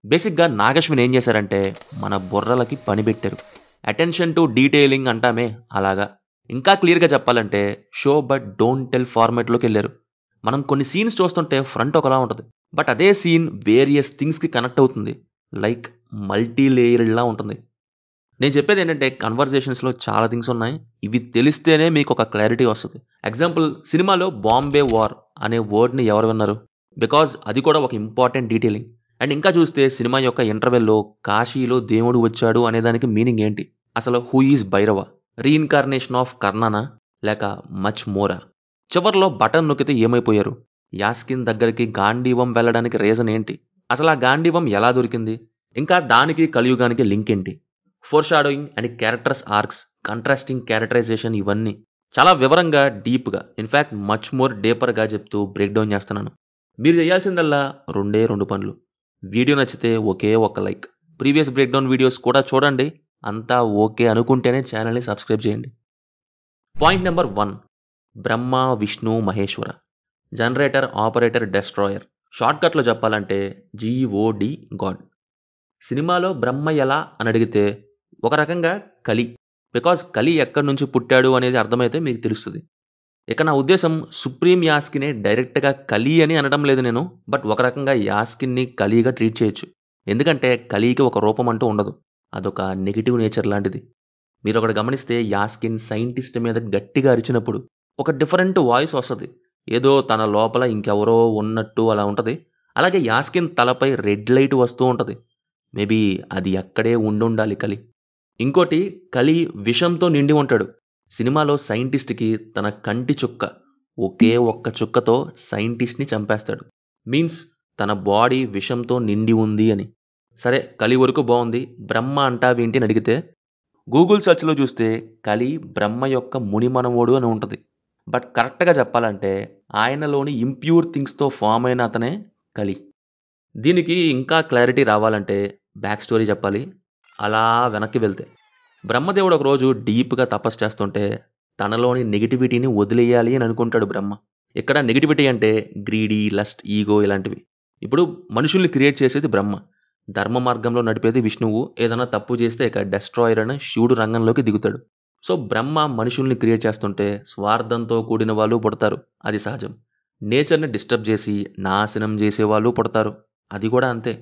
బేసిక్‌గా నాగశ్విన్ ఏం చేశారంటే, మన బుర్రలకి పని పెట్టారు. అటెన్షన్ టు డీటెయిలింగ్ అంటామే అలాగా. ఇంకా క్లియర్‌గా చెప్పాలంటే, షో బట్ డోంట్ టెల్ ఫార్మాట్‌లోకెళ్లారు. మనం కొన్ని సీన్స్ చూస్తుంటే ఫ్రంట్ ఒకలా ఉంటది. బట్ అదే సీన్ వేరియస్ థింగ్స్‌కి కనెక్ట్ అవుతుంది. లైక్ మల్టీ లేయర్డ్‌లా ఉంటుంది. నేను చెప్పేదేంటంటే కన్వర్జేషన్స్‌లో చాలా థింగ్స్ ఉన్నాయి. ఇవి తెలిస్తేనే మీకొక క్లారిటీ వస్తది. ఎగ్జాంపుల్ సినిమాలో 'బాంబే వార్' అనే వర్డ్‌ని ఎవరు విన్నారు? బికాజ్ అది కూడా ఒక ఇంపార్టెంట్ డీటెయిలింగ్. అండ్ ఇంకా చూస్తే సినిమా యొక్క ఇంటర్వెల్‌లో 'కాశీలో దేవుడు వచ్చాడు' అనే దానికి మీనింగ్ ఏంటి? అసలు who is Bhairava? Reincarnation of కర్ణనా? లేక మచ్ మోరా? చివర్లో బటన్ నొక్కితే ఏమైపోయారు? యాస్కిన్ దగ్గరికి గాండీవం వెళ్ళడానికి రీజన్ ఏంటి? అసలు ఆ గాండీవం ఎలా దొరికింది? ఇంకా దానికి కలియుగానికి లింక్ ఏంటి? Foreshadowing and characters arcs, contrasting characterization ఇవన్నీ చాలా వివరంగా, డీప్‌గా, ఇన్‌ఫాక్ట్ మచ్ మోర్ డీపర్‌గా చెప్తూ బ్రేక్ డౌన్ చేస్తున్నాను. మీరు చేయాల్సిందల్లా రెండే 2 పనులు. వీడియో నచ్చితే ఒకే ఒక్క like. Previous break down videos కూడా చూడండి. అంతా ఓకే అనుకుంటేనే ఛానల్‌ని సబ్స్క్రైబ్ చేయండి. Point number 1 Brahma, Vishnu, Maheshwara. Generator, operator, destroyer. షార్ట్‌కట్‌లో చెప్పాలంటే జీఓడీ గాడ్. సినిమాలో బ్రహ్మ ఎలా అని అడిగితే ఒక రకంగా కలి. బికాజ్ కలి ఎక్కడి నుంచి పుట్టాడు అనేది అర్థమైతే మీకు తెలుస్తుంది. ఇక నా ఉద్దేశం సుప్రీం యాస్కినే డైరెక్ట్‌గా కలి అని అనడం లేదు నేను. బట్ ఒక రకంగా యాస్కిన్‌ని కలిగా ట్రీట్ చేయొచ్చు. ఎందుకంటే కలికి ఒక రూపం అంటూ ఉండదు. అదొక నెగెటివ్ నేచర్ లాంటిది. మీరొకటి గమనిస్తే యాస్కిన్ సైంటిస్ట్ మీద గట్టిగా అరిచినప్పుడు ఒక డిఫరెంట్ వాయిస్ వస్తది. ఏదో తన లోపల ఇంకెవరో ఉన్నట్టు అలా ఉంటది. అలాగే యాస్కిన్ తలపై రెడ్ లైట్ వస్తూ ఉంటది. మేబీ అది అక్కడే ఉండుండాలి కలి. ఇంకోటి, కలి విషంతో నిండి ఉంటాడు. సినిమాలో సైంటిస్ట్‌కి తన కంటి చుక్క, ఒకే ఒక్క చుక్కతో సైంటిస్ట్‌ని చంపేస్తాడు. మీన్స్ తన బాడీ విషంతో నిండి ఉంది అని. సరే, కలి వరకు బావుంది. బ్రహ్మ అంటావేంటి అని అడిగితే గూగుల్ సెర్చ్‌లో చూస్తే కలి బ్రహ్మ యొక్క మునిమనవోడు అని ఉంటది. బట్ కరెక్ట్‌గా చెప్పాలంటే ఆయనలోని ఇంప్యూర్ థింగ్స్‌తో ఫార్మ్ అయిన అతనే కలి. దీనికి ఇంకా క్లారిటీ రావాలంటే బ్యాక్ స్టోరీ చెప్పాలి. అలా వెనక్కి వెళ్తే బ్రహ్మదేవుడు ఒకరోజు డీప్‌గా తపస్సు చేస్తుంటే తనలోని నెగటివిటీని వదిలేయాలి అని అనుకుంటాడు బ్రహ్మ. ఇక్కడ నెగటివిటీ అంటే గ్రీడీ, లస్ట్, ఈగో ఇలాంటివి. ఇప్పుడు మనుషుల్ని క్రియేట్ చేసేది బ్రహ్మ. ధర్మ మార్గంలో నడిపేది విష్ణువు. ఏదైనా తప్పు చేస్తే ఇక డెస్ట్రాయర్ అని శివుడు రంగంలోకి దిగుతాడు. సో బ్రహ్మ మనుషుల్ని క్రియేట్ చేస్తుంటే స్వార్థంతో కూడిన వాళ్ళు పుడతారు. అది సహజం. నేచర్‌ని డిస్టర్బ్ చేసి నాశనం చేసేవాళ్ళు పుడతారు. అది కూడా అంతే.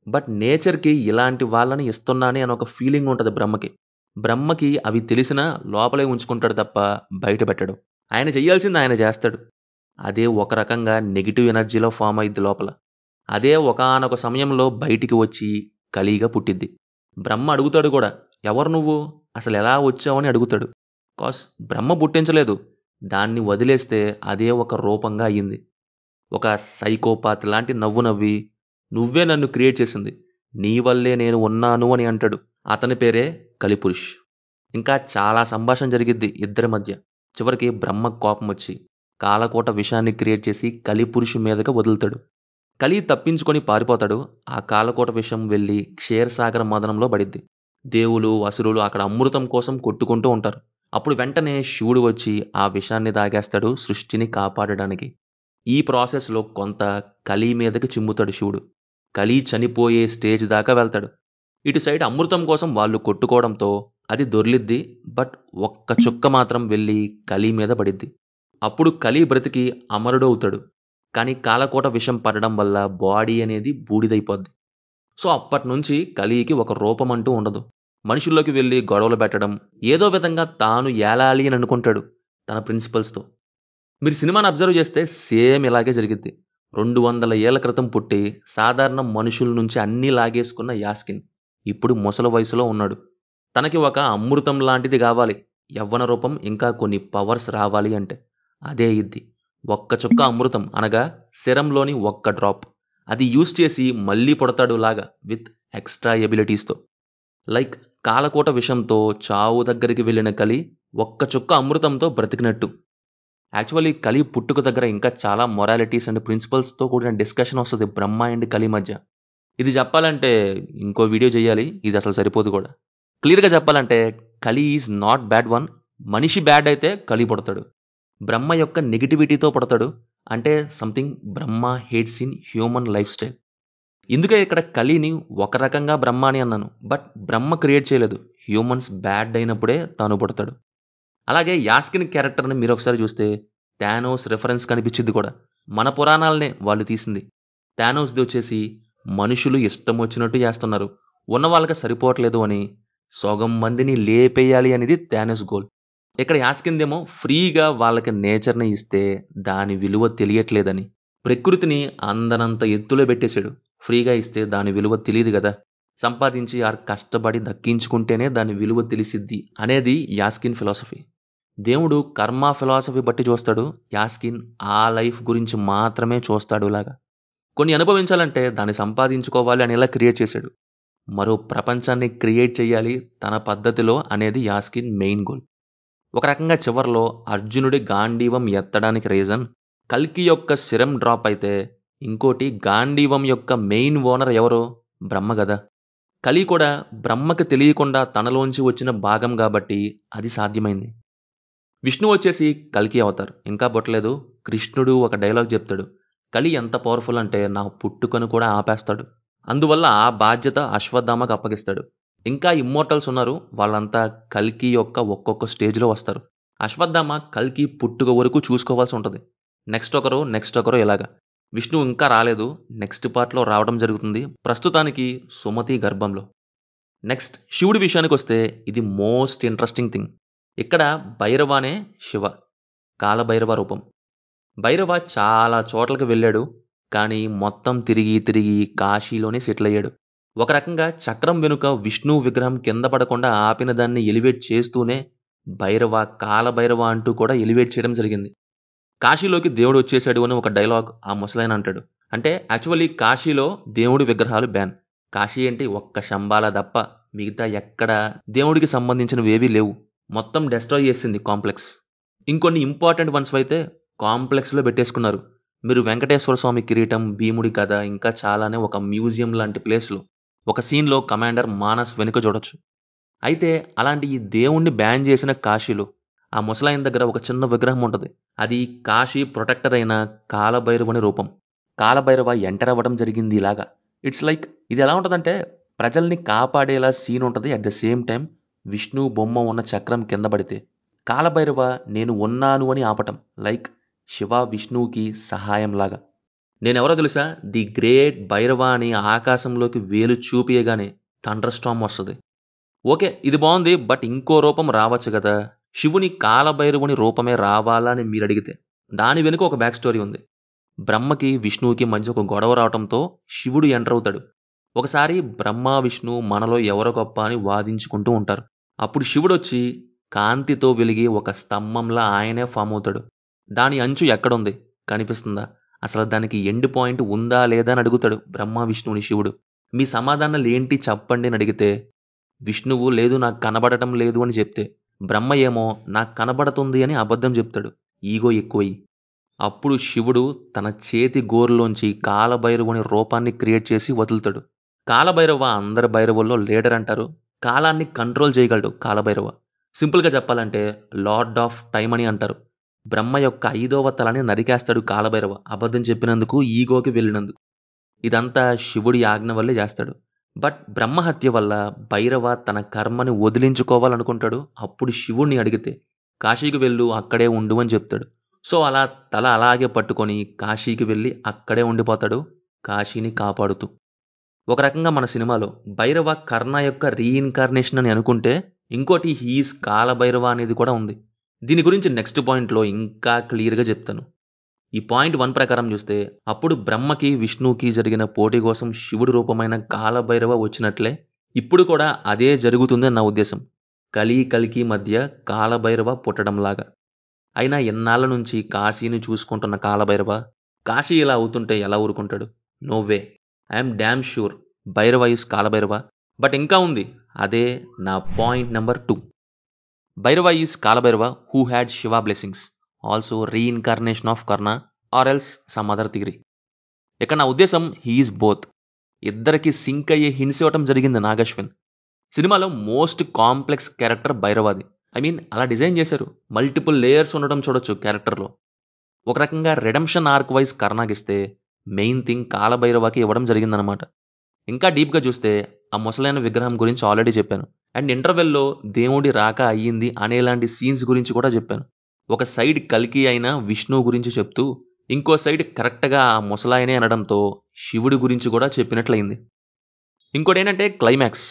బట్ నేచర్‌కి ఇలాంటి వాళ్ళని ఇస్తున్నానే అని ఒక ఫీలింగ్ ఉంటది బ్రహ్మకి. బ్రహ్మకి అవి తెలిసినా లోపలే ఉంచుకుంటాడు తప్ప బయట పెట్టడు. ఆయన చెయ్యాల్సింది ఆయన చేస్తాడు. అదే ఒక రకంగా నెగెటివ్ ఎనర్జీలో ఫార్మ్ అయ్యిద్ది లోపల. అదే ఒకానొక సమయంలో బయటికి వచ్చి కలిగా పుట్టిద్ది. బ్రహ్మ అడుగుతాడు కూడా, ఎవరు నువ్వు? అసలెలా వచ్చావని అడుగుతాడు. కాస్ బ్రహ్మ పుట్టించలేదు. దాన్ని వదిలేస్తే అదే ఒక రూపంగా అయ్యింది. ఒక సైకోపాత్ లాంటి నవ్వు నవ్వి, నువ్వే నన్ను క్రియేట్ చేసింది. నీ వల్లే నేను ఉన్నాను అని అంటాడు. అతని పేరే కలిపురుష్. ఇంకా చాలా సంభాషణ జరిగిద్ది ఇద్దరి మధ్య. చివరికి బ్రహ్మకు కోపం వచ్చి కాలకోట విషాన్ని క్రియేట్ చేసి కలిపురుషు మీదగా వదులుతాడు. కలి తప్పించుకొని పారిపోతాడు. ఆ కాలకోట విషం వెళ్ళి క్షీరసాగర మదనంలో పడిద్ది. దేవులు, అసురులు అక్కడ అమృతం కోసం కొట్టుకుంటూ ఉంటారు. అప్పుడు వెంటనే శివుడు వచ్చి ఆ విషాన్ని దాగేస్తాడు సృష్టిని కాపాడడానికి. ఈ ప్రాసెస్‌లో కొంత కలి మీదకి చిమ్ముతాడు శివుడు. కలి చనిపోయే స్టేజ్ దాకా వెళ్తాడు. ఇటు సైడ్ అమృతం కోసం వాళ్ళు కొట్టుకోవడంతో అది దొర్లిద్ది. బట్ ఒక్క చుక్క మాత్రం వెళ్ళి కలి మీద పడిద్ది. అప్పుడు కలి బ్రతికి అమరుడవుతాడు. కానీ కాలకోట విషం పడడం వల్ల బాడీ అనేది బూడిదైపోద్ది. సో అప్పటినుంచి కలికి ఒక రూపం అంటూ ఉండదు. మనుషుల్లోకి వెళ్ళి గొడవలు పెట్టడం, ఏదో విధంగా తాను ఏలాలి అని అనుకుంటాడు తన ప్రిన్సిపల్స్‌తో. మీరు సినిమాని అబ్జర్వ్ చేస్తే సేమ్ ఇలాగే జరిగిద్ది. 200 ఏళ్ల క్రితం పుట్టి సాధారణ మనుషుల నుంచి అన్నీ లాగేసుకున్న యాస్కిన్ ఇప్పుడు ముసలి వయసులో ఉన్నాడు. తనకి ఒక అమృతం లాంటిది కావాలి. యవ్వన రూపం ఇంకా కొన్ని పవర్స్ రావాలి అంటే అదే ఇద్ది. ఒక్క చుక్క అమృతం అనగా సెరంలోని ఒక్క డ్రాప్. అది యూజ్ చేసి మళ్ళీ పుడతాడు లాగా విత్ ఎక్స్ట్రా ఎబిలిటీస్‌తో. లైక్ కాలకోట విషంతో చావు దగ్గరికి వెళ్ళిన కలి ఒక్క చుక్క అమృతంతో బ్రతికినట్టు. యాక్చువల్లీ కలి పుట్టుక దగ్గర ఇంకా చాలా మొరాలిటీస్ అండ్ ప్రిన్సిపల్స్‌తో కూడిన డిస్కషన్ వస్తది బ్రహ్మ అండ్ కలి మధ్య. ఇది చెప్పాలంటే ఇంకో వీడియో చేయాలి. ఇది అసలు సరిపోదు కూడా. క్లియర్‌గా చెప్పాలంటే Kali is not bad one. మనిషి బ్యాడ్ అయితే కలి పుడతాడు. బ్రహ్మ యొక్క నెగటివిటీతో పుడతాడు. అంటే something Brahma hates in human lifestyle. ఇందుకే ఇక్కడ కలిని ఒక రకంగా బ్రహ్మ అని అన్నాను. బట్ బ్రహ్మ క్రియేట్ చేయలేదు. హ్యూమన్స్ బ్యాడ్ అయినప్పుడే తాను పుడతాడు. అలాగే యాస్కిన్ క్యారెక్టర్ని మీరు ఒకసారి చూస్తే థానోస్ రెఫరెన్స్ కనిపించింది కూడా. మన పురాణాలనే వాళ్ళు తీసింది. థానోస్ది వచ్చేసి మనుషులు ఇష్టం వచ్చినట్టు చేస్తున్నారు, ఉన్న వాళ్ళకి సరిపోవట్లేదు అని సగం మందిని లేపేయాలి అనేది థానోస్ గోల్. ఇక్కడ యాస్కిన్దేమో ఫ్రీగా వాళ్ళకి నేచర్ని ఇస్తే దాని విలువ తెలియట్లేదని, ప్రకృతిని అందనంత ఎత్తులో పెట్టేశాడు. ఫ్రీగా ఇస్తే దాని విలువ తెలియదు కదా, సంపాదించి ఆర్ కష్టపడి దక్కించుకుంటేనే దాని విలువ తెలిసిద్ది అనేది యాస్కిన్ ఫిలాసఫీ. దేవుడు కర్మ ఫిలాసఫీ బట్టి చూస్తాడు, యాస్కిన్ ఆ లైఫ్ గురించి మాత్రమే చూస్తాడు. లాగా కొన్ని అనుభవించాలంటే దాన్ని సంపాదించుకోవాలి అని ఇలా క్రియేట్ చేశాడు. మరో ప్రపంచాన్ని క్రియేట్ చేయాలి తన పద్ధతిలో అనేది యాస్కిన్ మెయిన్ గోల్. ఒక రకంగా చివర్లో అర్జునుడి గాంధీవం ఎత్తడానికి రీజన్ కల్కి యొక్క సిరం డ్రాప్ అయితే, ఇంకోటి గాంధీవం యొక్క మెయిన్ ఓనర్ ఎవరో బ్రహ్మ కదా. కలి కూడా బ్రహ్మకి తెలియకుండా తనలోంచి వచ్చిన భాగం కాబట్టి అది సాధ్యమైంది. విష్ణు వచ్చేసి కల్కి అవతార్, ఇంకా పుట్టలేదు. కృష్ణుడు ఒక డైలాగ్ చెప్తాడు, కలి ఎంత పవర్ఫుల్ అంటే నా పుట్టుకను కూడా ఆపేస్తాడు. అందువల్ల ఆ బాధ్యత అశ్వత్థామకు అప్పగిస్తాడు. ఇంకా ఇమ్మోర్టల్స్ ఉన్నారు, వాళ్ళంతా కల్కి యొక్క ఒక్కొక్క స్టేజ్లో వస్తారు. అశ్వత్థామ కల్కి పుట్టుక వరకు చూసుకోవాల్సి ఉంటుంది. నెక్స్ట్ ఒకరు ఇలాగా. విష్ణు ఇంకా రాలేదు, నెక్స్ట్ పార్ట్లో రావడం జరుగుతుంది. ప్రస్తుతానికి సుమతి గర్భంలో. నెక్స్ట్ శివుడి విషయానికి వస్తే ఇది మోస్ట్ ఇంట్రెస్టింగ్ థింగ్. ఇక్కడ భైరవానే శివ, కాలభైరవ రూపం. భైరవ చాలా చోట్లకి వెళ్ళాడు, కానీ మొత్తం తిరిగి కాశీలోనే సెటిల్ అయ్యాడు. ఒక రకంగా చక్రం వెనుక విష్ణు విగ్రహం కింద పడకుండా ఆపిన దాన్ని ఎలివేట్ చేస్తూనే భైరవ కాలభైరవ అంటూ కూడా ఎలివేట్ చేయడం జరిగింది. కాశీలోకి దేవుడు వచ్చేసాడు అని ఒక డైలాగ్ ఆ ముసలైన అంటాడు. అంటే యాక్చువల్లీ కాశీలో దేవుడి విగ్రహాలు బ్యాన్. కాశీ ఏంటి, ఒక్క శంబాల తప్ప మిగతా ఎక్కడ దేవుడికి సంబంధించినవి ఏవీ లేవు. మొత్తం డెస్ట్రాయ్ చేసింది కాంప్లెక్స్. ఇంకొన్ని ఇంపార్టెంట్ వన్స్ అయితే కాంప్లెక్స్లో పెట్టేసుకున్నారు. మీరు వెంకటేశ్వర స్వామి కిరీటం, భీముడి కథ, ఇంకా చాలానే ఒక మ్యూజియం లాంటి ప్లేస్లో ఒక సీన్లో కమాండర్ మానస్ వెనుక చూడొచ్చు. అయితే అలాంటి ఈ దేవుణ్ణి బ్యాన్ చేసిన కాశీలో ఆ ముసలాయన దగ్గర ఒక చిన్న విగ్రహం ఉంటుంది. అది కాశీ ప్రొటెక్టర్ అయిన కాలభైరవుని రూపం. కాలభైరవ ఎంటర్ అవ్వడం జరిగింది ఇలాగా. ఇట్స్ లైక్ ఇది ఎలా ఉంటుందంటే ప్రజల్ని కాపాడేలా సీన్ ఉంటుంది. At the same time Vishnu బొమ్మ ఉన్న చక్రం కింద పడితే కాలభైరవ నేను ఉన్నాను అని ఆపటం, లైక్ శివ విష్ణువుకి సహాయంలాగా. నేనెవరో తెలుసా, ది గ్రేట్ భైరవ అని ఆకాశంలోకి వేలు చూపియగానే థండర్ స్టార్మ్ వస్తుంది. ఓకే ఇది బాగుంది, బట్ ఇంకో రూపం రావచ్చు కదా. శివుని కాలభైరవుని రూపమే రావాలా అని మీరు అడిగితే దాని వెనుక ఒక బ్యాక్ స్టోరీ ఉంది. బ్రహ్మకి విష్ణువుకి మధ్య ఒక గొడవ రావడంతో శివుడు ఎంటర్ అవుతాడు. ఒకసారి బ్రహ్మ విష్ణు మనలో ఎవరో గొప్ప అని వాదించుకుంటూ ఉంటారు. అప్పుడు శివుడు వచ్చి కాంతితో వెలిగి ఒక స్తంభంలా ఆయనే ఫామ్ అవుతాడు. దాని అంచు ఎక్కడుంది, కనిపిస్తుందా, అసలు దానికి ఎండ్ పాయింట్ ఉందా లేదా అని అడుగుతాడు బ్రహ్మ విష్ణువుని శివుడు. మీ సమాధానాలు ఏంటి చెప్పండి అని అడిగితే విష్ణువు లేదు నాకు కనబడటం లేదు అని చెప్తే బ్రహ్మ ఏమో నాకు కనబడుతుంది అని అబద్ధం చెప్తాడు, ఈగో ఎక్కువయ్యి. అప్పుడు శివుడు తన చేతి గోరులోంచి కాలభైరవుని రూపాన్ని క్రియేట్ చేసి వదులుతాడు. కాలభైరవ అందరి భైరవుల్లో లీడర్ అంటారు. కాలాన్ని కంట్రోల్ చేయగలడు కాలభైరవ. సింపుల్గా చెప్పాలంటే లార్డ్ ఆఫ్ టైమ్ అని అంటారు. బ్రహ్మ యొక్క 5వ తలని నరికేస్తాడు కాలభైరవ, అబద్ధం చెప్పినందుకు, ఈగోకి వెళ్ళినందుకు. ఇదంతా శివుడి ఆజ్ఞ వల్లే చేస్తాడు. బట్ బ్రహ్మహత్య వల్ల భైరవ తన కర్మని వదిలించుకోవాలనుకుంటాడు. అప్పుడు శివుణ్ణి అడిగితే కాశీకి వెళ్ళు అక్కడే ఉండు అని చెప్తాడు. సో అలా తల అలాగే పట్టుకొని కాశీకి వెళ్ళి అక్కడే ఉండిపోతాడు, కాశీని కాపాడుతూ. ఒక రకంగా మన సినిమాలో భైరవ కర్ణ యొక్క రీఇన్కార్నేషన్ అని అనుకుంటే, ఇంకోటి హీస్ కాలభైరవ అనేది కూడా ఉంది. దీని గురించి నెక్స్ట్ పాయింట్లో ఇంకా క్లియర్గా చెప్తాను. ఈ పాయింట్ 1 ప్రకారం చూస్తే అప్పుడు బ్రహ్మకి విష్ణువుకి జరిగిన పోటీ కోసం శివుడి రూపమైన కాలభైరవ వచ్చినట్లే ఇప్పుడు కూడా అదే జరుగుతుందని నా ఉద్దేశం. కల్కి మధ్య కాలభైరవ పుట్టడంలాగా. అయినా ఎన్నాళ్ళ నుంచి కాశీని చూసుకుంటున్న కాలభైరవ కాశీ ఇలా అవుతుంటే ఎలా ఊరుకుంటాడు? No way. I'm damn sure Bhairava is Kalabhairava. But ఇంకా ఉంది, అదే నా point number 2. Bhairava is Kalabhairava who had Shiva blessings, also reincarnation of Karna or else some other theory. ఇక్కడ నా ఉద్దేశం హీఈస్ బోత్. ఇద్దరికి సింక్ అయ్యే హింట్స్ ఇవ్వటం జరిగింది నాగశ్విన్. సినిమాలో మోస్ట్ కాంప్లెక్స్ క్యారెక్టర్ భైరవాది. అలా డిజైన్ చేశారు. మల్టిపుల్ లేయర్స్ ఉండడం చూడొచ్చు క్యారెక్టర్లో. ఒక రకంగా రెడెంప్షన్ ఆర్క్ వైజ్ కర్ణాకిస్తే మెయిన్ థింగ్ కాలభైరవకి ఇవ్వడం జరిగిందనమాట. ఇంకా డీప్గా చూస్తే ఆ ముసలైన విగ్రహం గురించి ఆల్రెడీ చెప్పాను. అండ్ ఇంటర్వెల్లో దేవుడి రాక అయ్యింది అనేలాంటి సీన్స్ గురించి కూడా చెప్పాను. ఒక సైడ్ కల్కి అయిన విష్ణు గురించి చెప్తూ ఇంకో సైడ్ కరెక్ట్గా ఆ ముసలాయనే అనడంతో శివుడి గురించి కూడా చెప్పినట్లయింది. ఇంకోటి ఏంటంటే క్లైమాక్స్.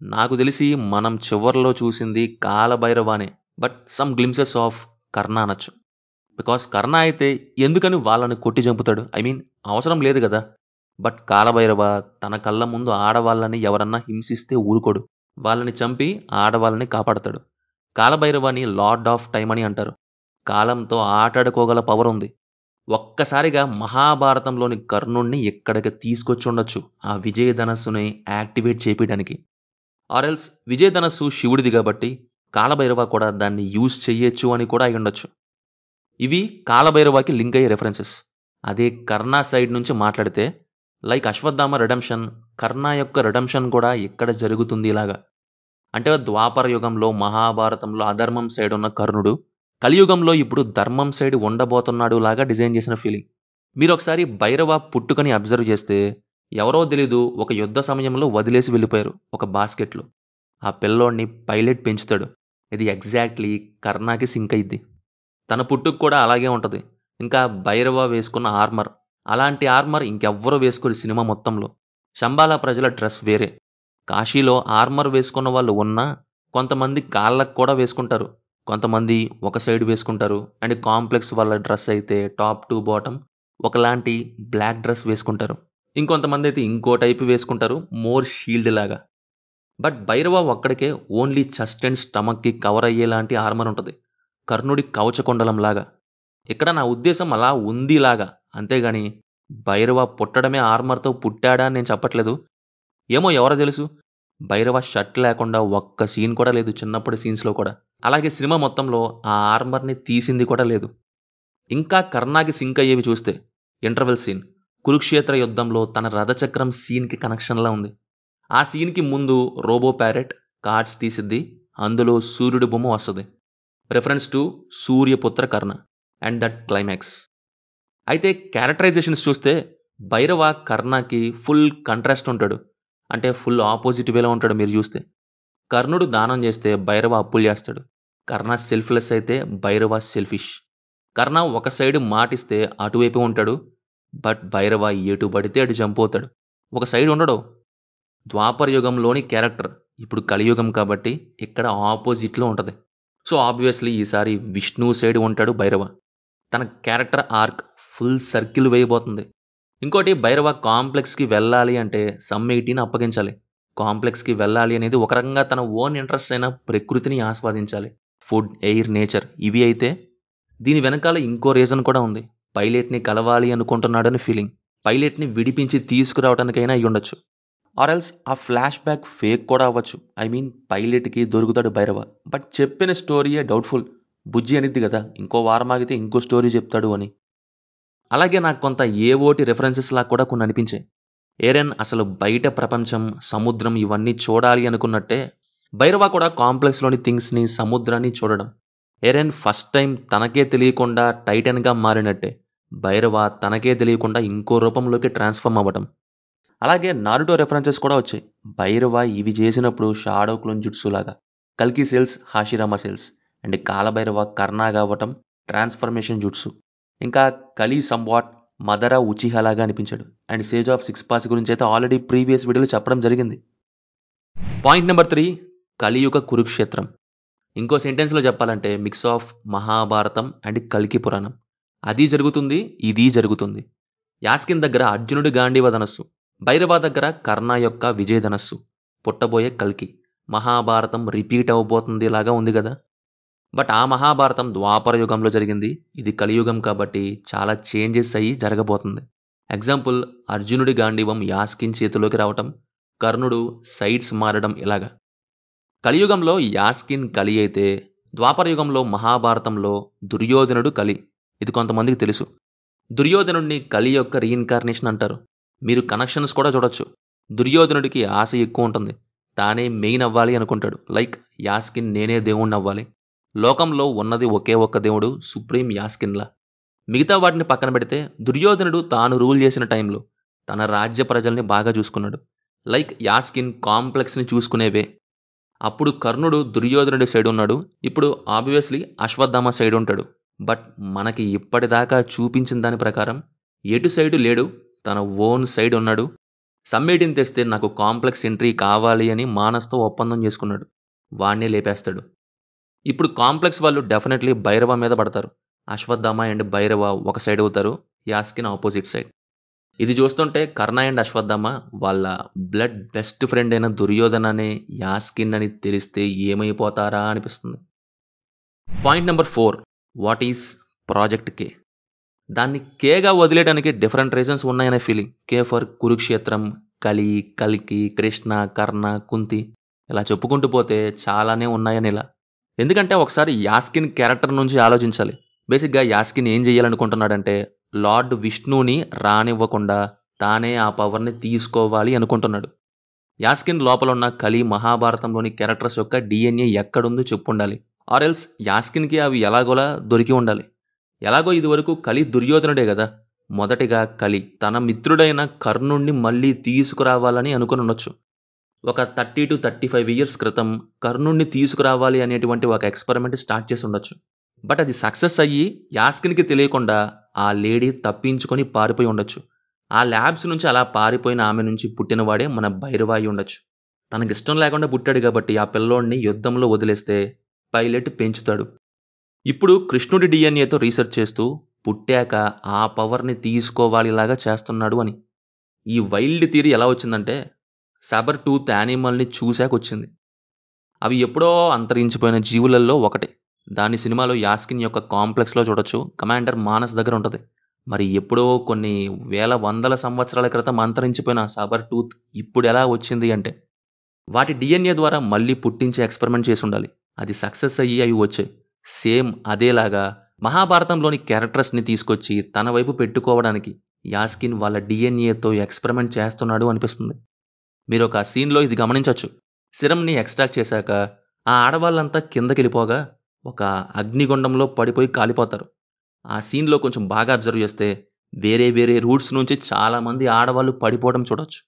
నాకు తెలిసి మనం చివర్లో చూసింది కాలభైరవానే, బట్ సమ్ గ్లిమ్సెస్ ఆఫ్ కర్ణ అనొచ్చు. బికాస్ కర్ణ అయితే ఎందుకని వాళ్ళని కొట్టి చంపుతాడు? ఐ మీన్ అవసరం లేదు కదా. బట్ కాలభైరవ తన కళ్ళ ముందు ఆడవాళ్ళని ఎవరన్నా హింసిస్తే ఊరుకోడు. వాళ్ళని చంపి ఆడవాళ్ళని కాపాడతాడు. కాలభైరవని లార్డ్ ఆఫ్ టైమ్ అని అంటారు. కాలంతో ఆటాడుకోగల పవర్ ఉంది. ఒక్కసారిగా మహాభారతంలోని కర్ణుణ్ణి ఎక్కడికి తీసుకొచ్చి ఉండొచ్చు ఆ విజయధనస్సుని యాక్టివేట్ చేపించడానికి. ఆర్ఎల్స్ విజయధనస్సు శివుడిది కాబట్టి కాలభైరవ కూడా దాన్ని యూజ్ చెయ్యొచ్చు అని కూడా అయి ఉండొచ్చు. ఇవి కాలభైరవకి లింక్ అయ్యే రెఫరెన్సెస్. అదే కర్ణ సైడ్ నుంచి మాట్లాడితే లైక్ అశ్వత్థామ రిడెంప్షన్, కర్ణ యొక్క రిడెంప్షన్ కూడా ఎక్కడ జరుగుతుంది ఇలాగా అంటే ద్వాపర యుగంలో మహాభారతంలో అధర్మం సైడ్ ఉన్న కర్ణుడు కలియుగంలో ఇప్పుడు ధర్మం సైడ్ ఉండబోతున్నాడు లాగా డిజైన్ చేసిన ఫీలింగ్. మీరు ఒకసారి భైరవ పుట్టుకని అబ్జర్వ్ చేస్తే ఎవరో తెలీదు ఒక యుద్ధ సమయంలో వదిలేసి వెళ్ళిపోయారు ఒక బాస్కెట్లో. ఆ పిల్లోడిని పైలట్ పెంచుతాడు. ఇది ఎగ్జాక్ట్లీ కర్ణాకి సింక్ అయింది. తన పుట్టుకు కూడా అలాగే ఉంటుంది. ఇంకా భైరవ వేసుకున్న ఆర్మర్, అలాంటి ఆర్మర్ ఇంకెవ్వరూ వేసుకోరు సినిమా మొత్తంలో. శంబాలా ప్రజల డ్రెస్ వేరే. కాశీలో ఆర్మర్ వేసుకున్న వాళ్ళు ఉన్నా కొంతమంది కాళ్ళకు కూడా వేసుకుంటారు, కొంతమంది ఒక సైడ్ వేసుకుంటారు. అండ్ కాంప్లెక్స్ వాళ్ళ డ్రెస్ అయితే టాప్ టు బాటమ్ ఒకలాంటి బ్లాక్ డ్రెస్ వేసుకుంటారు. ఇంకొంతమంది అయితే ఇంకో టైపు వేసుకుంటారు, మోర్ షీల్డ్ లాగా. బట్ భైరవ ఒక్కడికే ఓన్లీ చెస్ట్ అండ్ స్టమక్కి కవర్ అయ్యేలాంటి ఆర్మర్ ఉంటుంది, కర్ణుడి కవచకొండలం లాగా. ఇక్కడ నా ఉద్దేశం అలా ఉంది లాగా, అంతేగాని భైరవ పుట్టడమే ఆర్మర్తో పుట్టాడా అని నేను చెప్పట్లేదు. ఏమో ఎవరో తెలుసు. భైరవ షర్ట్ లేకుండా ఒక్క సీన్ కూడా లేదు చిన్నప్పటి సీన్స్లో కూడా. అలాగే సినిమా మొత్తంలో ఆ ఆర్మర్ని తీసింది కూడా లేదు. ఇంకా కర్ణాకి సింక్ అయ్యేవి చూస్తే ఇంటర్వెల్ సీన్, కురుక్షేత్ర యుద్ధంలో తన రథచక్రం సీన్కి కనెక్షన్లా ఉంది. ఆ సీన్కి ముందు రోబో ప్యారెట్ కార్డ్స్ తీసిద్ది, అందులో సూర్యుడి బొమ్మ వస్తుంది, reference to Suryaputra Karna and that climax. అయితే క్యారెక్టరైజేషన్స్ చూస్తే భైరవ కర్ణకి ఫుల్ కంట్రాస్ట్ ఉంటాడు, అంటే ఫుల్ ఆపోజిట్ వేలో ఉంటాడు. మీరు చూస్తే కర్ణుడు దానం చేస్తే భైరవ అప్పులు చేస్తాడు. కర్ణ సెల్ఫ్లెస్ అయితే భైరవ సెల్ఫిష్. కర్ణ ఒక సైడ్ మాటిస్తే అటువైపు ఉంటాడు, బట్ భైరవ ఎటు పడితే అటు చంపోతాడు, ఒక సైడ్ ఉండడు. ద్వాపర యుగంలోని క్యారెక్టర్ ఇప్పుడు కలియుగం కాబట్టి ఇక్కడ ఆపోజిట్లో ఉంటుంది. సో ఆబ్వియస్లీ ఈసారి విష్ణు సైడ్ ఉంటాడు భైరవ. తన క్యారెక్టర్ ఆర్క్ ఫుల్ సర్కిల్ వేయబోతుంది. ఇంకోటి, భైరవ కాంప్లెక్స్కి వెళ్ళాలి అంటే సమ్మెయిటీని అప్పగించాలి. కాంప్లెక్స్కి వెళ్ళాలి అనేది ఒక రకంగా తన ఓన్ ఇంట్రెస్ట్ అయిన ప్రకృతిని ఆస్వాదించాలి, ఫుడ్, ఎయిర్, నేచర్ ఇవి. అయితే దీని వెనకాల ఇంకో రీజన్ కూడా ఉంది. పైలట్ని కలవాలి అనుకుంటున్నాడని ఫీలింగ్. పైలట్ని విడిపించి తీసుకురావడానికైనా అయి ఉండొచ్చు. ఆర్ఎల్స్ ఆ ఫ్లాష్ బ్యాక్ ఫేక్ కూడా అవ్వచ్చు. ఐ మీన్ పైలట్కి దొరుకుతాడు భైరవ, బట్ చెప్పిన స్టోరీయే డౌట్ఫుల్. బుజ్జి అనిద్ది కదా ఇంకో వారం ఆగితే ఇంకో స్టోరీ చెప్తాడు అని. అలాగే నాకు కొంత ఏవోటి రెఫరెన్సెస్ లా కూడా కొన్ని అనిపించాయి. ఏరెన్ అసలు బయట ప్రపంచం, సముద్రం ఇవన్నీ చూడాలి అనుకున్నట్టే భైరవ కూడా కాంప్లెక్స్లోని థింగ్స్ని, సముద్రాన్ని చూడడం. ఏరెన్ ఫస్ట్ టైం తనకే తెలియకుండా టైటన్గా మారినట్టే భైరవ తనకే తెలియకుండా ఇంకో రూపంలోకి ట్రాన్స్ఫార్మ్ అవ్వడం. అలాగే నారుటో రెఫరెన్సెస్ కూడా వచ్చాయి. భైరవ ఇవి చేసినప్పుడు షాడో క్లోన్ జుట్సు లాగా, కల్కి సెల్స్, హాషిరామా సెల్స్. అండ్ కాలభైరవ కర్ణాగా అవ్వటం ట్రాన్స్ఫర్మేషన్ జుట్సు. ఇంకా కలి సంవాట్ మదరా ఉచిహా లాగా అనిపించాడు. అండ్ సేజ్ ఆఫ్ 6 పాస్ గురించి అయితే ఆల్రెడీ ప్రీవియస్ వీడియోలో చెప్పడం జరిగింది. పాయింట్ నెంబర్ 3, కలియుగ కురుక్షేత్రం. ఇంకో సెంటెన్స్లో చెప్పాలంటే మిక్స్ ఆఫ్ మహాభారతం అండ్ కల్కి పురాణం. అది జరుగుతుంది, ఇది జరుగుతుంది. యాస్కిన్ దగ్గర అర్జునుడి గాంధీవ ధనస్సు, భైరవ దగ్గర కర్ణ యొక్క విజయధనస్సు. పుట్టబోయే కల్కి. మహాభారతం రిపీట్ అవబోతుంది లాగా ఉంది కదా. బట్ ఆ మహాభారతం ద్వాపర యుగంలో జరిగింది, ఇది కలియుగం కాబట్టి చాలా చేంజెస్ అయ్యి జరగబోతుంది. ఎగ్జాంపుల్, అర్జునుడి గాంధీవం యాస్కిన్ చేతిలోకి రావటం, కర్ణుడు సైడ్స్ మారడం. ఇలాగా కలియుగంలో యాస్కిన్ కలి అయితే ద్వాపర యుగంలో మహాభారతంలో దుర్యోధనుడు కలి. ఇది కొంతమందికి తెలుసు. దుర్యోధనుడిని కలి యొక్క రీఇన్కార్నేషన్ అంటారు. మీరు కనెక్షన్స్ కూడా చూడొచ్చు. దుర్యోధనుడికి ఆశ ఎక్కువ ఉంటుంది, తానే మెయిన్ అవ్వాలి అనుకుంటాడు. లైక్ యాస్కిన్ నేనే దేవుణ్ణి అవ్వాలి, లోకంలో ఉన్నది ఒకే ఒక్క దేవుడు సుప్రీం యాస్కిన్లా. మిగతా వాటిని పక్కన పెడితే దుర్యోధనుడు తాను రూల్ చేసిన టైంలో తన రాజ్య ప్రజల్ని బాగా చూసుకున్నాడు. లైక్ యాస్కిన్ కాంప్లెక్స్ని చూసుకునేవే. అప్పుడు కర్ణుడు దుర్యోధనుడి సైడ్ ఉన్నాడు, ఇప్పుడు ఆబ్వియస్లీ అశ్వత్థామ సైడ్ ఉంటాడు. బట్ మనకి ఇప్పటిదాకా చూపించిన దాని ప్రకారం ఎటు సైడు లేడు, తన ఓన్ సైడ్ ఉన్నాడు. సమ్మేటిని తెస్తే నాకు కాంప్లెక్స్ ఎంట్రీ కావాలి అని మానస్తో ఒప్పందం చేసుకున్నాడు. వాణ్ణే లేపేస్తాడు. ఇప్పుడు కాంప్లెక్స్ వాళ్ళు డెఫినెట్లీ భైరవ మీద పడతారు. అశ్వత్థామ అండ్ భైరవ ఒక సైడ్ అవుతారు, యాస్కిన్ ఆపోజిట్ సైడ్. ఇది చూస్తుంటే కర్ణ అండ్ అశ్వత్థామ వాళ్ళ బ్లడ్ బెస్ట్ ఫ్రెండ్ అయిన దుర్యోధన అనే యాస్కిన్ అని తెలిస్తే ఏమైపోతారా అనిపిస్తుంది. Point number 4, what is project కే? దాన్ని కేగా వదిలేయడానికి డిఫరెంట్ రీజన్స్ ఉన్నాయనే ఫీలింగ్. కే ఫర్ కురుక్షేత్రం, కలి, కల్కి, కృష్ణ, కర్ణ, కుంతి, ఇలా చెప్పుకుంటూ పోతే చాలానే ఉన్నాయని ఇలా. ఎందుకంటే ఒకసారి యాస్కిన్ క్యారెక్టర్ నుంచి ఆలోచించాలి. బేసిక్గా యాస్కిన్ ఏం చేయాలనుకుంటున్నాడంటే లార్డ్ విష్ణుని రానివ్వకుండా తానే ఆ పవర్ని తీసుకోవాలి అనుకుంటున్నాడు. యాస్కిన్ లోపల ఉన్న కలి, మహాభారతంలోని క్యారెక్టర్స్ యొక్క డిఎన్ఏ ఎక్కడుందో చెప్పుండాలి. ఆర్ఎల్స్ యాస్కిన్కి అవి ఎలాగోలా దొరికి ఉండాలి. ఎలాగో ఇదివరకు కలి దుర్యోధనుడే కదా. మొదటిగా కలి తన మిత్రుడైన కర్ణుణ్ణి మళ్ళీ తీసుకురావాలని అనుకుని ఉండొచ్చు. ఒక 30 to 35 ఇయర్స్ క్రితం కర్ణుణ్ణి తీసుకురావాలి అనేటువంటి ఒక ఎక్స్పెరిమెంట్ స్టార్ట్ చేసి ఉండొచ్చు. బట్ అది సక్సెస్ అయ్యి యాస్కిన్కి తెలియకుండా ఆ లేడీ తప్పించుకొని పారిపోయి ఉండొచ్చు. ఆ ల్యాబ్స్ నుంచి అలా పారిపోయిన ఆమె నుంచి పుట్టినవాడే మన భైరవాయి ఉండొచ్చు. తనకిష్టం లేకుండా పుట్టాడు కాబట్టి ఆ పిల్లోడిని యుద్ధంలో వదిలేస్తే పైలట్ పెంచుతాడు. ఇప్పుడు కృష్ణుడి డిఎన్ఏతో రీసెర్చ్ చేస్తూ పుట్టాక ఆ పవర్ని తీసుకోవాలిలాగా చేస్తున్నాడు అని. ఈ వైల్డ్ థియరీ ఎలా వచ్చిందంటే సబర్ టూత్ యానిమల్ని చూశాకొచ్చింది. అవి ఎప్పుడో అంతరించిపోయిన జీవులలో ఒకటి. దాని సినిమాలో యాస్కిన్ యొక్క కాంప్లెక్స్లో చూడొచ్చు. కమాండర్ మానస్ దగ్గర ఉంటుంది. మరి ఎప్పుడో కొన్ని వేల వందల సంవత్సరాల క్రితం అంతరించిపోయిన సబర్ టూత్ ఇప్పుడు ఎలా వచ్చింది అంటే వాటి డిఎన్ఏ ద్వారా మళ్ళీ పుట్టించే ఎక్స్పెరిమెంట్ చేసి ఉండాలి. అది సక్సెస్ అయ్యి అవి వచ్చాయి. సేమ్ అదేలాగా మహాభారతంలోని క్యారెక్టర్స్ని తీసుకొచ్చి తన వైపు పెట్టుకోవడానికి యాస్కిన్ వాళ్ళ డిఎన్ఏతో ఎక్స్పెరిమెంట్ చేస్తున్నాడు అనిపిస్తుంది. మీరు ఒక సీన్లో ఇది గమనించవచ్చు. సిరంని ఎక్స్ట్రాక్ట్ చేశాక ఆ ఆడవాళ్ళంతా కిందకెళ్ళిపోగా ఒక అగ్నిగుండంలో పడిపోయి కాలిపోతారు. ఆ సీన్లో కొంచెం బాగా అబ్జర్వ్ చేస్తే వేరే వేరే రూట్స్ నుంచి చాలామంది ఆడవాళ్ళు పడిపోవడం చూడొచ్చు.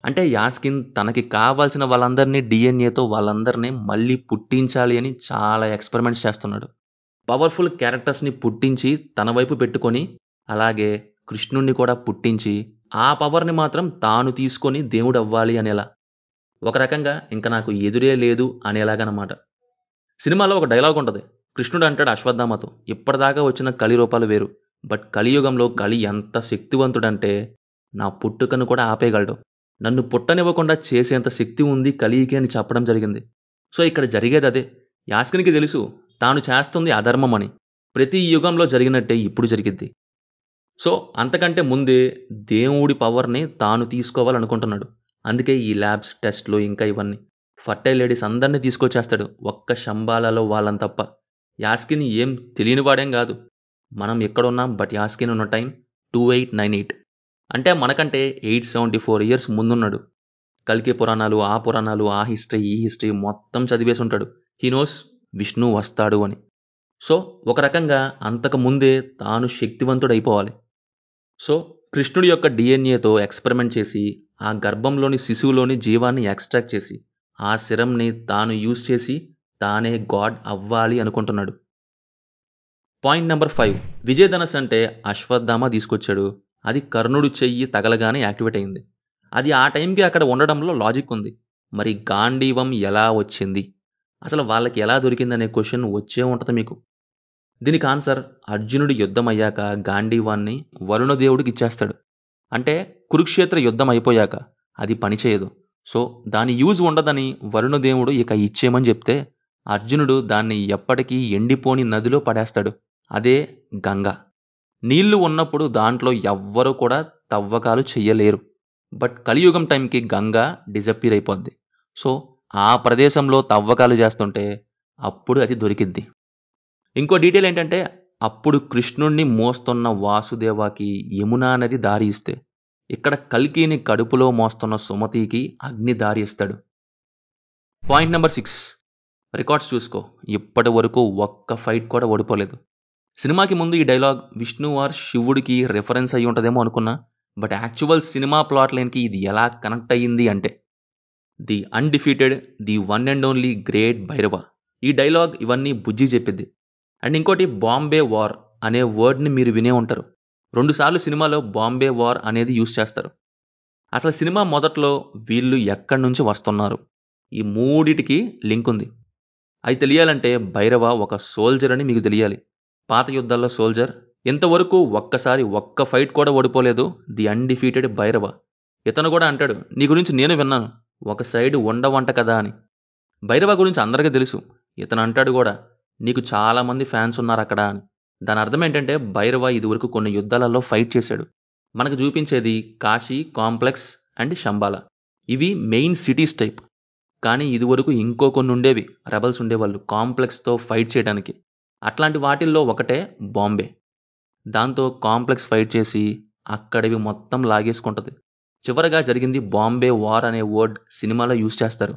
అంటే యాస్కిన్ తనకి కావాల్సిన వాళ్ళందరినీ డిఎన్ఏతో వాళ్ళందరినీ మళ్ళీ పుట్టించాలి అని చాలా ఎక్స్పెరిమెంట్స్ చేస్తున్నాడు. పవర్ఫుల్ క్యారెక్టర్స్ని పుట్టించి తన వైపు పెట్టుకొని అలాగే కృష్ణుణ్ణి కూడా పుట్టించి ఆ పవర్ని మాత్రం తాను తీసుకొని దేవుడు అవ్వాలి అనేలా. ఒక రకంగా ఇంకా నాకు ఎదురే లేదు అనేలాగనమాట. సినిమాలో ఒక డైలాగ్ ఉంటుంది. కృష్ణుడు అంటాడు అశ్వత్థామతో, ఇప్పటిదాకా వచ్చిన కలి రూపాలు వేరు, బట్ కలియుగంలో కలి ఎంత శక్తివంతుడంటే నా పుట్టుకను కూడా ఆపేయగలడు, నన్ను పుట్టనివ్వకుండా చేసేంత శక్తి ఉంది కలికి అని చెప్పడం జరిగింది. సో ఇక్కడ జరిగేది అదే. యాస్కిన్కి తెలుసు తాను చేస్తుంది అధర్మం అని. ప్రతి యుగంలో జరిగినట్టే ఇప్పుడు జరిగిద్ది. సో అంతకంటే ముందే దేవుడి పవర్ని తాను తీసుకోవాలనుకుంటున్నాడు. అందుకే ఈ ల్యాబ్స్, టెస్ట్లు, ఇంకా ఇవన్నీ. ఫర్టైల్ లేడీస్ అందరినీ తీసుకొచ్చేస్తాడు, ఒక్క శంబాలలో వాళ్ళని తప్ప. యాస్కిన్ ఏం తెలియనివాడేం కాదు. మనం ఎక్కడున్నాం, బట్ యాస్కిన్ ఉన్న టైం 2898. అంటే మనకంటే 874 ఇయర్స్ ముందున్నాడు. కల్కి పురాణాలు, ఆ పురాణాలు, ఆ హిస్టరీ, ఈ హిస్టరీ మొత్తం చదివేసి ఉంటాడు. హీ నోస్ విష్ణు వస్తాడు అని. సో ఒక రకంగా అంతకు ముందే తాను శక్తివంతుడైపోవాలి. సో కృష్ణుడి యొక్క డిఎన్ఏతో ఎక్స్పెరిమెంట్ చేసి ఆ గర్భంలోని శిశువులోని జీవాన్ని ఎక్స్ట్రాక్ట్ చేసి ఆ సిరంని తాను యూజ్ చేసి తానే గాడ్ అవ్వాలి అనుకుంటున్నాడు. పాయింట్ నెంబర్ 5, విజయధనస్ అంటే అశ్వత్థామ తీసుకొచ్చాడు. అది కర్ణుడు చెయ్యి తగలగానే యాక్టివేట్ అయింది. అది ఆ టైంకి అక్కడ ఉండడంలో లాజిక్ ఉంది. మరి గాంధీవం ఎలా వచ్చింది, అసలు వాళ్ళకి ఎలా దొరికిందనే క్వశ్చన్ వచ్చే ఉంటుంది మీకు. దీనికి ఆన్సర్, అర్జునుడి యుద్ధం అయ్యాక గాంధీవాన్ని వరుణదేవుడికి ఇచ్చేస్తాడు. అంటే కురుక్షేత్ర యుద్ధం అయిపోయాక అది పనిచేయదు, సో దాని యూజ్ ఉండదని వరుణదేవుడు ఇక ఇచ్చేయమని చెప్తే అర్జునుడు దాన్ని ఎప్పటికీ ఎండిపోని నదిలో పడేస్తాడు. అదే గంగా. నీళ్లు ఉన్నప్పుడు దాంట్లో ఎవ్వరూ కూడా తవ్వకాలు చెయ్యలేరు. బట్ కలియుగం టైంకి గంగా డిజప్పీర్ అయిపోద్ది. సో ఆ ప్రదేశంలో తవ్వకాలు చేస్తుంటే అప్పుడు అది దొరికిద్ది. ఇంకో డీటెయిల్ ఏంటంటే అప్పుడు కృష్ణుణ్ణి మోస్తున్న వాసుదేవాకి యమునా నది దారి ఇస్తే ఇక్కడ కల్కిని కడుపులో మోస్తున్న సుమతికి అగ్ని దారి ఇస్తాడు. పాయింట్ నెంబర్ 6, రికార్డ్స్ చూసుకో. ఇప్పటి వరకు ఒక్క ఫైట్ కూడా ఓడిపోలేదు. సినిమాకి ముందు ఈ డైలాగ్ విష్ణు ఆర్ శివుడికి రెఫరెన్స్ అయ్యి ఉంటుందేమో అనుకున్నా, బట్ యాక్చువల్ సినిమా ప్లాట్ లైన్కి ఇది ఎలా కనెక్ట్ అయ్యింది అంటే the undefeated, the one and only great Bhairava. ఈ డైలాగ్ ఇవన్నీ బుజ్జి చెప్పింది. అండ్ ఇంకోటి బాంబే వార్ అనే వర్డ్ని మీరు వినే ఉంటారు. 2 సార్లు సినిమాలో బాంబే వార్ అనేది యూజ్ చేస్తారు. అసలు సినిమా మొదట్లో వీళ్ళు ఎక్కడి నుంచి వస్తున్నారు, ఈ మూడిటికి లింక్ ఉంది. అది తెలియాలంటే భైరవ ఒక సోల్జర్ అని మీకు తెలియాలి. పాత యుద్ధాల్లో సోల్జర్, ఇంతవరకు ఒక్కసారి ఒక్క ఫైట్ కూడా ఓడిపోలేదు ది అన్డిఫీటెడ్ భైరవ. ఇతను కూడా అంటాడు, నీ గురించి నేను విన్నాను, ఒక సైడ్ ఉండవంట కదా అని. భైరవ గురించి అందరికీ తెలుసు. ఇతను అంటాడు కూడా, నీకు చాలామంది ఫ్యాన్స్ ఉన్నారు అక్కడ అని. దాని అర్థం ఏంటంటే భైరవ ఇదివరకు కొన్ని యుద్ధాలలో ఫైట్ చేశాడు. మనకు చూపించేది కాశీ, కాంప్లెక్స్ అండ్ శంబాలా. ఇవి మెయిన్ సిటీస్ టైప్. కానీ ఇదివరకు ఇంకో కొన్ని ఉండేవి, రెబల్స్ ఉండేవాళ్ళు కాంప్లెక్స్తో ఫైట్ చేయడానికి. అట్లాంటి వాటిల్లో ఒకటే బాంబే. దాంతో కాంప్లెక్స్ ఫైట్ చేసి అక్కడివి మొత్తం లాగేసుకుంటుంది. చివరగా జరిగింది బాంబే వార్ అనే వర్డ్ సినిమాలో యూజ్ చేస్తారు.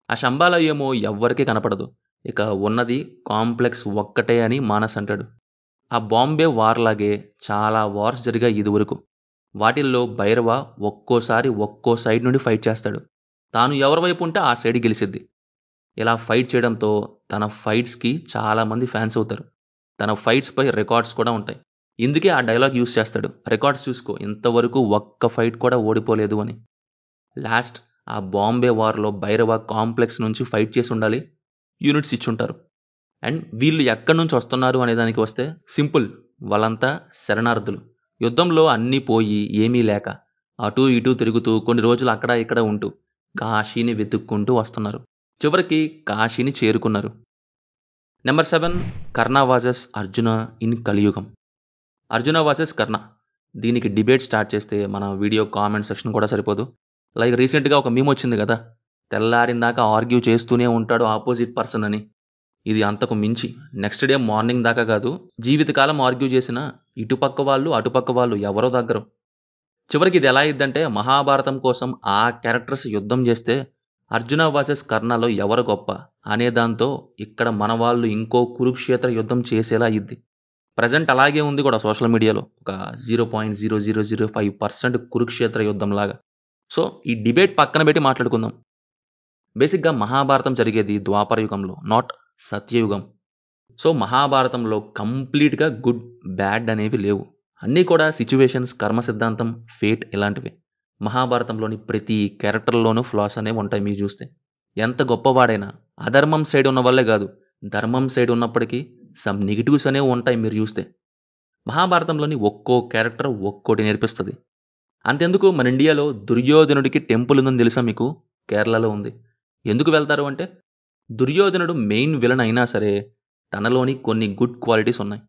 ఆ శంబాలా ఏమో ఎవ్వరికీ కనపడదు. ఇక ఉన్నది కాంప్లెక్స్ ఒక్కటే అని మానస్ అంటాడు. ఆ బాంబే వార్ లాగే చాలా వార్స్ జరిగాయి ఇదివరకు. వాటిల్లో భైరవ ఒక్కోసారి ఒక్కో సైడ్ నుండి ఫైట్ చేస్తాడు. తాను ఎవరి వైపు ఉంటే ఆ సైడ్ గెలిసిద్ది. ఇలా ఫైట్ చేయడంతో తన ఫైట్స్కి చాలామంది ఫ్యాన్స్ అవుతారు. తన ఫైట్స్పై రికార్డ్స్ కూడా ఉంటాయి. ఇందుకే ఆ డైలాగ్ యూజ్ చేస్తాడు, రికార్డ్స్ చూసుకో, ఇంతవరకు ఒక్క ఫైట్ కూడా ఓడిపోలేదు అని. లాస్ట్ ఆ బాంబే వార్లో భైరవ కాంప్లెక్స్ నుంచి ఫైట్ చేసి ఉండాలి, యూనిట్స్ ఇచ్చుంటారు. అండ్ వీళ్ళు ఎక్కడి నుంచి వస్తున్నారు అనే దానికి వస్తే సింపుల్, వాళ్ళంతా శరణార్థులు. యుద్ధంలో అన్నీ పోయి ఏమీ లేక అటూ ఇటూ తిరుగుతూ కొన్ని రోజులు అక్కడ ఇక్కడ ఉంటూ కాశీని వెతుక్కుంటూ వస్తున్నారు. చివరికి కాశీని చేరుకున్నారు. Number 7, Karna vases Arjuna in కలియుగం. అర్జున వాజెస్ కర్ణ, దీనికి డిబేట్ స్టార్ట్ చేస్తే మన వీడియో కామెంట్ సెక్షన్ కూడా సరిపోదు. లైక్ రీసెంట్గా ఒక మీమ్ వచ్చింది కదా, తెల్లారిందాక ఆర్గ్యూ చేస్తూనే ఉంటాడు ఆపోజిట్ పర్సన్ అని. ఇది అంతకు మించి నెక్స్ట్ డే మార్నింగ్ దాకా కాదు, జీవితకాలం ఆర్గ్యూ చేసిన ఇటుపక్క వాళ్ళు అటుపక్క వాళ్ళు ఎవరో దగ్గర. చివరికి ఇది ఎలా అయిందంటే మహాభారతం కోసం ఆ క్యారెక్టర్స్ యుద్ధం చేస్తే అర్జున వర్సెస్ కర్ణలో ఎవరు గొప్ప అనే దాంతో ఇక్కడ మన వాళ్ళు ఇంకో కురుక్షేత్ర యుద్ధం చేసేలా అయ్యిద్ది. ప్రజెంట్ అలాగే ఉంది కూడా సోషల్ మీడియాలో, ఒక 0.0005% కురుక్షేత్ర యుద్ధం లాగా. సో ఈ డిబేట్ పక్కన పెట్టి మాట్లాడుకుందాం. బేసిక్గా మహాభారతం జరిగేది ద్వాపర యుగంలో, నాట్ సత్యయుగం. సో మహాభారతంలో కంప్లీట్గా గుడ్ బ్యాడ్ అనేవి లేవు. అన్నీ కూడా సిచ్యువేషన్స్, కర్మ సిద్ధాంతం, ఫేట్ ఇలాంటివి. మహాభారతంలోని ప్రతి క్యారెక్టర్లోనూ ఫ్లాస్ అనేవి ఉంటాయి. మీరు చూస్తే ఎంత గొప్పవాడైనా అధర్మం సైడ్ ఉన్న వాళ్ళే కాదు, ధర్మం సైడ్ ఉన్నప్పటికీ సమ్ నెగిటివ్స్ అనేవి ఉంటాయి. మీరు చూస్తే మహాభారతంలోని ఒక్కో క్యారెక్టర్ ఒక్కోటి నేర్పిస్తుంది. అంతెందుకు మన ఇండియాలో దుర్యోధనుడికి టెంపుల్ ఉందని తెలుసా మీకు? కేరళలో ఉంది. ఎందుకు వెళ్తారు అంటే దుర్యోధనుడు మెయిన్ విలన్ అయినా సరే తనలోని కొన్ని గుడ్ క్వాలిటీస్ ఉన్నాయి.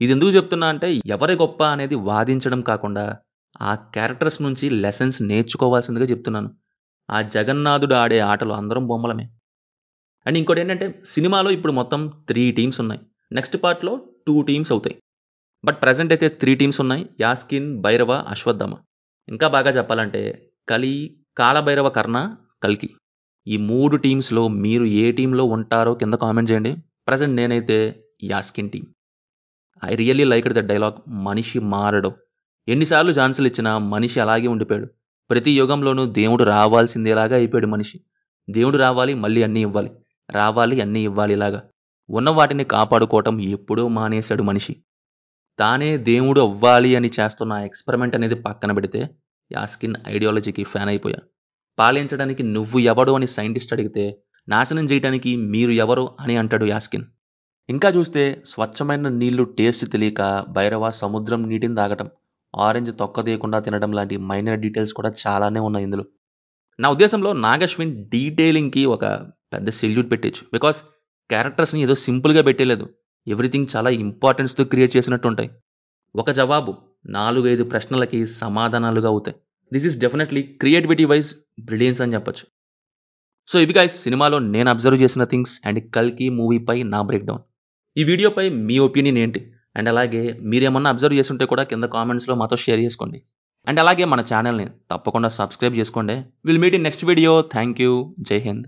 ఇది ఎందుకు చెప్తున్నా అంటే ఎవరి గొప్ప అనేది వాదించడం కాకుండా ఆ క్యారెక్టర్స్ నుంచి లెసన్స్ నేర్చుకోవాల్సిందిగా చెప్తున్నాను. ఆ జగన్నాథుడు ఆడే ఆటలు అందరం బొమ్మలమే. అండ్ ఇంకోటి ఏంటంటే సినిమాలో ఇప్పుడు మొత్తం 3 టీమ్స్ ఉన్నాయి. నెక్స్ట్ పార్ట్లో 2 టీమ్స్ అవుతాయి. బట్ ప్రజెంట్ అయితే 3 టీమ్స్ ఉన్నాయి, యాస్కిన్, భైరవ, అశ్వత్థామ. ఇంకా బాగా చెప్పాలంటే కలి, కాలభైరవ, కర్ణ, కల్కి. ఈ 3 టీమ్స్లో మీరు ఏ టీంలో ఉంటారో కింద కామెంట్ చేయండి. ప్రజెంట్ నేనైతే Yaskin team. I really liked the dialogue, మనిషి మారడు. ఎన్నిసార్లు ఛాన్సులు ఇచ్చినా మనిషి అలాగే ఉండిపోయాడు. ప్రతి యుగంలోనూ దేవుడు రావాల్సిందేలాగా అయిపోయాడు మనిషి. దేవుడు రావాలి, మళ్ళీ అన్నీ ఇవ్వాలి, రావాలి, అన్నీ ఇవ్వాలి. ఇలాగా ఉన్న వాటిని కాపాడుకోవటం ఎప్పుడూ మానేశాడు మనిషి. తానే దేవుడు అవ్వాలి అని చేస్తున్న ఎక్స్పెరిమెంట్ అనేది పక్కన పెడితే యాస్కిన్ ఐడియాలజీకి ఫ్యాన్ అయిపోయా. పాలించడానికి నువ్వు ఎవడు అని సైంటిస్ట్ అడిగితే నాశనం చేయడానికి మీరు ఎవరు అని అంటాడు యాస్కిన్. ఇంకా చూస్తే స్వచ్ఛమైన నీళ్లు టేస్ట్ తెలియక భైరవ సముద్రం నీటిని తాగటం, ఆరెంజ్ తొక్క తీయకుండా తినడం లాంటి మైనర్ డీటెయిల్స్ కూడా చాలానే ఉన్నాయి ఇందులో. నా ఉద్దేశంలో నాగశ్విన్ డీటెయిలింగ్కి ఒక పెద్ద సెల్యూట్ పెట్టేచ్చు. బికాస్ క్యారెక్టర్స్ని ఏదో సింపుల్గా పెట్టేలేదు, ఎవ్రీథింగ్ చాలా ఇంపార్టెన్స్తో క్రియేట్ చేసినట్టు ఉంటాయి. ఒక జవాబు 4-5 ప్రశ్నలకి సమాధానాలుగా అవుతాయి. This is definitely creativity wise brilliance అని చెప్పచ్చు. సో ఇవి గైస్ సినిమాలో నేను అబ్జర్వ్ చేసిన థింగ్స్ అండ్ కల్కి మూవీపై నా బ్రేక్ డౌన్. ఈ వీడియోపై మీ ఒపీనియన్ ఏంటి? అండ్ అలాగే మీరేమన్నా అబ్జర్వ్ చేస్తుంటే కూడా కింద కామెంట్స్లో మాతో షేర్ చేసుకోండి. అండ్ అలాగే మన ఛానల్ని తప్పకుండా సబ్స్క్రైబ్ చేసుకోండి. Will meet in next video. Thank you. జై హింద్.